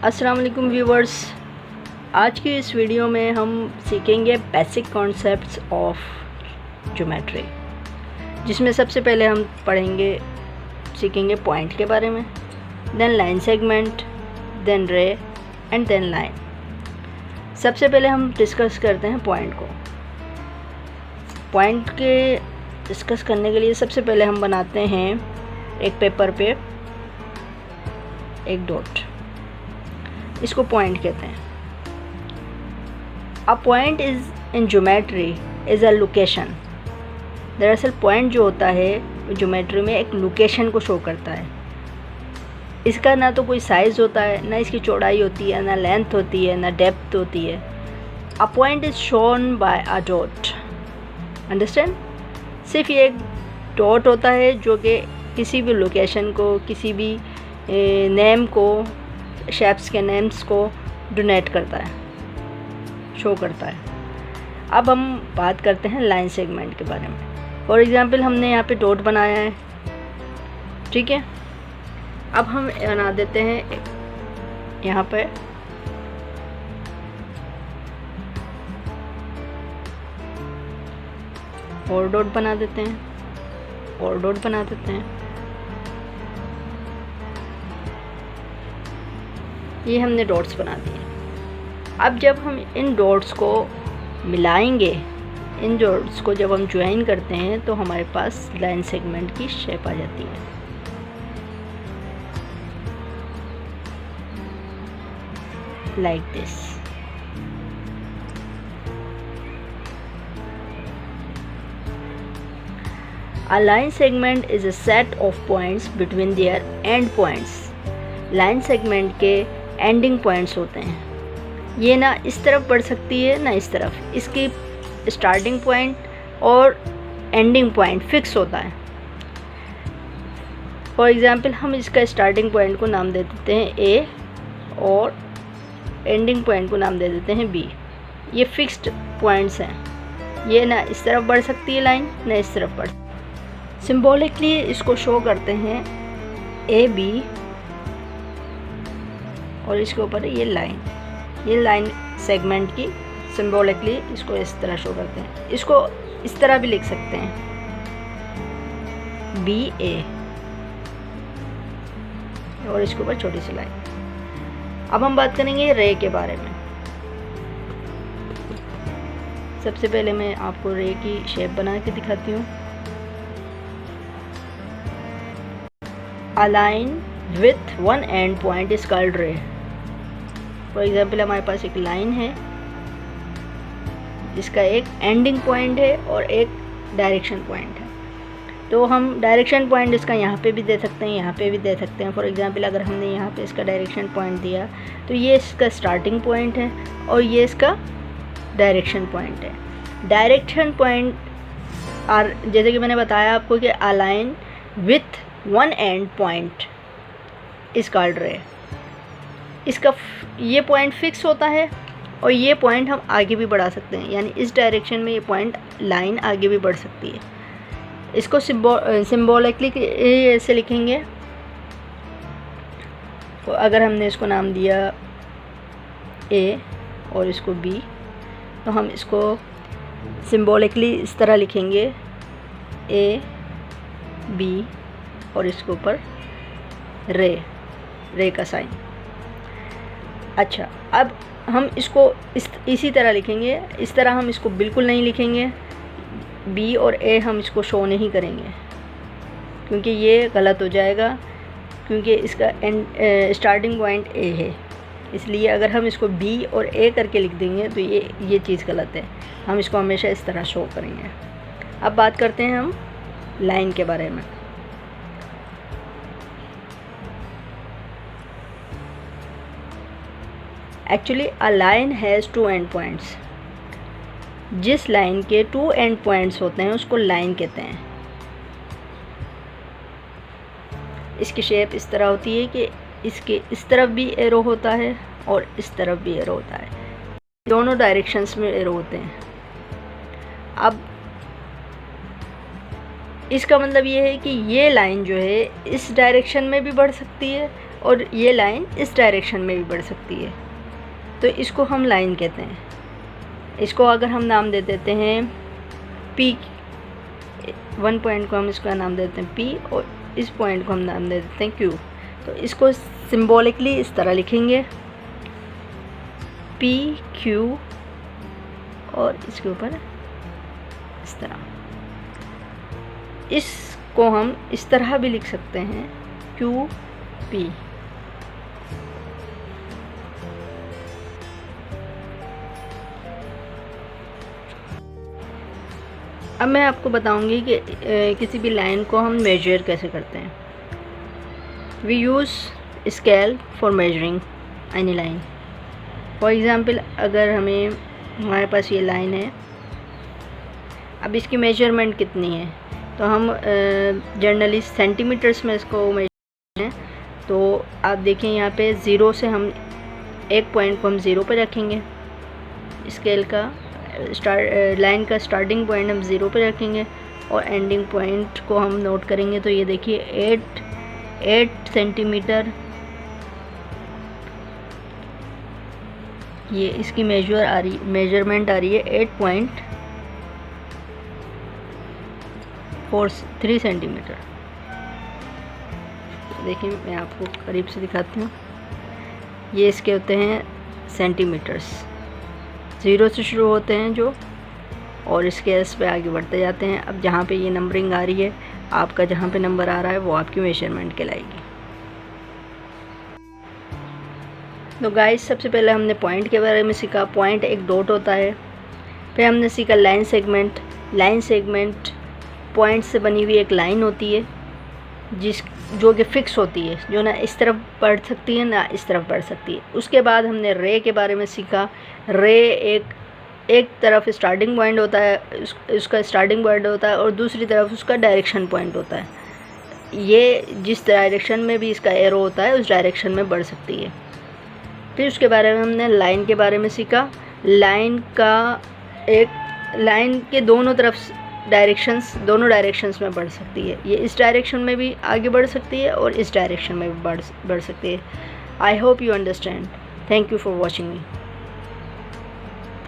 अस्सलाम वालेकुम व्यूवर्स, आज की इस वीडियो में हम सीखेंगे बेसिक कॉन्सेप्ट्स ऑफ ज्योमेट्री, जिसमें सबसे पहले हम सीखेंगे पॉइंट के बारे में, देन लाइन सेगमेंट, देन रे एंड देन लाइन। सबसे पहले हम डिस्कस करते हैं पॉइंट को। पॉइंट के डिस्कस करने के लिए सबसे पहले हम बनाते हैं एक पेपर पे एक डॉट, इसको पॉइंट कहते हैं। A point is in geometry is a location. दरअसल पॉइंट जो होता है वो ज्योमेट्री में एक लोकेशन को शो करता है। इसका ना तो कोई साइज़ होता है, ना इसकी चौड़ाई होती है, ना लेंथ होती है, ना डेप्थ होती है। A point is shown by a dot. Understand? सिर्फ ये एक डॉट होता है जो कि किसी भी लोकेशन को, किसी भी नेम को, शेप्स के नेम्स को डोनेट करता है, शो करता है। अब हम बात करते हैं लाइन सेगमेंट के बारे में। फॉर एग्ज़ाम्पल हमने यहाँ पे डॉट बनाया है, ठीक है। अब हम बना देते हैं यहाँ पे और डॉट बना देते हैं, और डॉट बना देते हैं। ये हमने डॉट्स बना दिए। अब जब हम इन डॉट्स को मिलाएंगे, इन डॉट्स को जब हम ज्वाइन करते हैं तो हमारे पास लाइन सेगमेंट की शेप आ जाती है। Like this. A line segment is a set of points between their end points. Line segment के एंडिंग पॉइंट्स होते हैं। ये ना इस तरफ बढ़ सकती है ना इस तरफ। इसकी स्टार्टिंग पॉइंट और एंडिंग पॉइंट फिक्स होता है। फॉर एग्ज़ाम्पल हम इसका स्टार्टिंग पॉइंट को नाम दे देते हैं ए और एंडिंग पॉइंट को नाम दे देते हैं बी। ये फिक्स्ड पॉइंट्स हैं। ये ना इस तरफ बढ़ सकती है लाइन, ना इस तरफ बढ़। सिंबॉलिकली इसको शो करते हैं ए बी और इसके ऊपर ये लाइन सेगमेंट की सिंबॉलिकली इसको इस तरह शो करते हैं। इसको इस तरह भी लिख सकते हैं, बी ए, और इसके ऊपर छोटी सी लाइन। अब हम बात करेंगे रे के बारे में। सबसे पहले मैं आपको रे की शेप बना के दिखाती हूँ। A line with one end point is called ray. For example हमारे पास एक लाइन है जिसका एक एंडिंग पॉइंट है और एक डायरेक्शन पॉइंट है। तो हम डायरेक्शन पॉइंट इसका यहाँ पे भी दे सकते हैं, यहाँ पे भी दे सकते हैं। फॉर एग्ज़ाम्पल अगर हमने यहाँ पे इसका डायरेक्शन पॉइंट दिया तो ये इसका स्टार्टिंग पॉइंट है और ये इसका डायरेक्शन पॉइंट है। डायरेक्शन पॉइंट और जैसे कि मैंने बताया आपको कि a line with one and point इस कॉल्ड रे। इसका ये पॉइंट फिक्स होता है और ये पॉइंट हम आगे भी बढ़ा सकते हैं, यानी इस डायरेक्शन में ये पॉइंट लाइन आगे भी बढ़ सकती है। इसको सिम्बॉलिकली ऐसे लिखेंगे। तो अगर हमने इसको नाम दिया ए और इसको बी, तो हम इसको सिम्बॉलिकली इस तरह लिखेंगे, ए बी और इसके ऊपर रे का साइन। अच्छा, अब हम इसको इसी तरह लिखेंगे। इस तरह हम इसको बिल्कुल नहीं लिखेंगे। बी और ए हम इसको शो नहीं करेंगे क्योंकि ये गलत हो जाएगा, क्योंकि इसका स्टार्टिंग पॉइंट ए है। इसलिए अगर हम इसको बी और ए करके लिख देंगे तो ये चीज़ गलत है। हम इसको हमेशा इस तरह शो करेंगे। अब बात करते हैं हम लाइन के बारे में। Actually a line has two end points. जिस लाइन के टू एंड पॉइंट्स होते हैं उसको लाइन कहते हैं। इसकी शेप इस तरह होती है कि इसके इस तरफ भी एरो होता है और इस तरफ भी एरो होता है। दोनों डायरेक्शंस में एरो होते हैं। अब इसका मतलब ये है कि ये लाइन जो है इस डायरेक्शन में भी बढ़ सकती है और ये लाइन इस डायरेक्शन में भी बढ़ सकती है, तो इसको हम लाइन कहते हैं। इसको अगर हम नाम दे देते हैं P, 1 पॉइंट को हम इसका नाम दे देते हैं P और इस पॉइंट को हम नाम दे देते हैं Q, तो इसको सिंबॉलिकली इस तरह लिखेंगे P Q और इसके ऊपर इस तरह। इसको हम इस तरह भी लिख सकते हैं Q P। अब मैं आपको बताऊंगी कि किसी भी लाइन को हम मेजर कैसे करते हैं। We use scale for measuring any line. For example, अगर हमारे पास ये लाइन है, अब इसकी मेजरमेंट कितनी है, तो हम जनरली सेंटीमीटर्स में इसको मेजर हैं। तो आप देखें यहाँ पे 0 से हम एक पॉइंट को हम 0 पे रखेंगे, स्केल का लाइन का स्टार्टिंग पॉइंट हम 0 पे रखेंगे और एंडिंग पॉइंट को हम नोट करेंगे। तो ये देखिए 8 सेंटीमीटर ये इसकी मेजरमेंट आ रही है 8.43 सेंटीमीटर। देखिए मैं आपको करीब से दिखाती हूँ। ये इसके होते हैं सेंटीमीटर्स, 0 से शुरू होते हैं जो, और स्केल पे आगे बढ़ते जाते हैं। अब जहाँ पे ये नंबरिंग आ रही है, आपका जहाँ पे नंबर आ रहा है वो आपकी मेजरमेंट कहलाएगी। तो गाइस, सबसे पहले हमने पॉइंट के बारे में सीखा। पॉइंट एक डॉट होता है। फिर हमने सीखा line segment. Line segment point से बनी हुई एक लाइन होती है जो कि फिक्स होती है, जो ना इस तरफ बढ़ सकती है ना इस तरफ बढ़ सकती है। उसके बाद हमने रे के बारे में सीखा। रे एक तरफ स्टार्टिंग पॉइंट होता है, उसका स्टार्टिंग पॉइंट होता है, और दूसरी तरफ उसका डायरेक्शन पॉइंट होता है। ये जिस डायरेक्शन में भी इसका एरो होता है उस डायरेक्शन में बढ़ सकती है। फिर उसके बारे में हमने लाइन के बारे में सीखा। लाइन के दोनों डायरेक्शंस में बढ़ सकती है। ये इस डायरेक्शन में भी आगे बढ़ सकती है और इस डायरेक्शन में भी बढ़ सकती है। I hope you understand. Thank you for watching me.